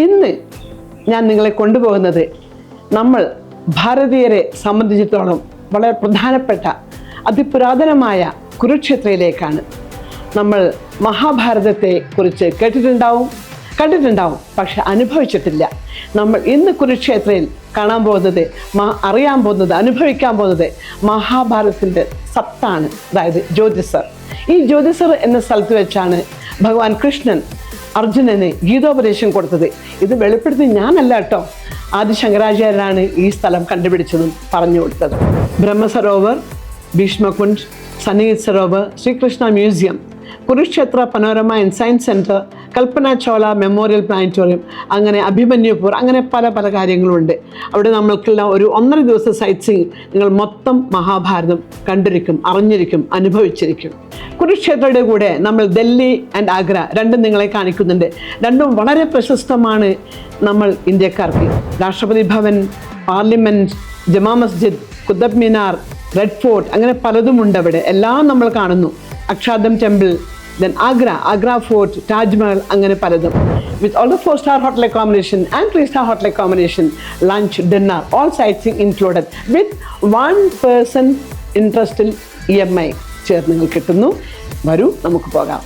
ഇന്ന് ഞാൻ നിങ്ങളെ കൊണ്ടുപോകുന്നത് നമ്മൾ ഭാരതീയരെ സംബന്ധിച്ചിടത്തോളം വളരെ പ്രധാനപ്പെട്ട അതിപുരാതനമായ കുരുക്ഷേത്രയിലേക്കാണ്. നമ്മൾ മഹാഭാരതത്തെ കുറിച്ച് കണ്ടിട്ടുണ്ടാവും, പക്ഷെ അനുഭവിച്ചിട്ടില്ല. നമ്മൾ ഇന്ന് കുരുക്ഷേത്രയിൽ കാണാൻ പോകുന്നത്, അറിയാൻ പോകുന്നത്, അനുഭവിക്കാൻ പോകുന്നത് മഹാഭാരതത്തിൻ്റെ സത്താണ്, അതായത് ജ്യോതിസർ. ഈ ജ്യോതിസർ എന്ന സ്ഥലത്ത് വെച്ചാണ് ഭഗവാൻ കൃഷ്ണൻ അർജുനന് ഗീതോപദേശം കൊടുത്തത്. ഇത് വെളിപ്പെടുത്തി ഞാനല്ല കേട്ടോ, ആദി ശങ്കരാചാര്യരാണ് ഈ സ്ഥലം കണ്ടുപിടിച്ചതും പറഞ്ഞു കൊടുത്തത്. Brahmasarovar, Bhishmakund, Sannihit Sarovar, Shrikrishna museum, Kurukshetra panorama and science centre, Kalpana Chawla memorial planetarium, അങ്ങനെ അഭിമന്യുപൂർ, അങ്ങനെ പല കാര്യങ്ങളുണ്ട്. അവിടെ നമ്മൾക്കെല്ലാം ഒരു 1.5 ദിവസം സൈറ്റ് സീയിങ്. നിങ്ങൾ മൊത്തം മഹാഭാരതം കണ്ടിരിക്കും, അറിഞ്ഞിരിക്കും, അനുഭവിച്ചിരിക്കും. കുരുക്ഷേത്രയുടെ കൂടെ നമ്മൾ ദില്ലി ആൻഡ് ആഗ്ര രണ്ടും നിങ്ങളെ കാണിക്കുന്നുണ്ട്. രണ്ടും വളരെ പ്രശസ്തമാണ് നമ്മൾ ഇന്ത്യക്കാർക്ക്. രാഷ്ട്രപതി Bhavan, parliament, Jama Masjid, Qutub Minar, red fort, അങ്ങനെ പലതുമുണ്ട് അവിടെ. എല്ലാം നമ്മൾ കാണുന്നു. അക്ഷാദം temple, then Agra Fort, Taj Mahal, അങ്ങനെ പലതും. With all the 4-star hotel accommodation and 3-star hotel accommodation, lunch, dinner, all sightseeing included with 1 person interest EMI ചേർന്ന് നിങ്ങൾ കിട്ടുന്നു. വരൂ, നമുക്ക് പോകാം.